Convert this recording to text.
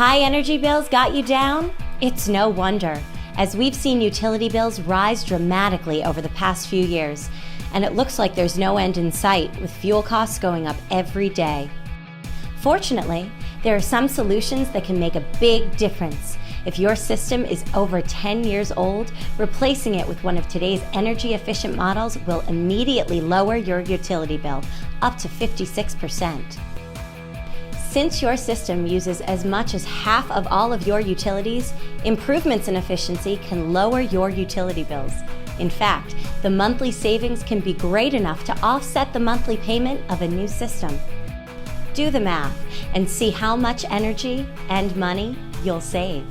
High energy bills got you down? It's no wonder, as we've seen utility bills rise dramatically over the past few years, and it looks like there's no end in sight, with fuel costs going up every day. Fortunately, there are some solutions that can make a big difference. If your system is over 10 years old, replacing it with one of today's energy-efficient models will immediately lower your utility bill up to 56%. Since your system uses as much as half of all of your utilities, improvements in efficiency can lower your utility bills. In fact, the monthly savings can be great enough to offset the monthly payment of a new system. Do the math and see how much energy and money you'll save.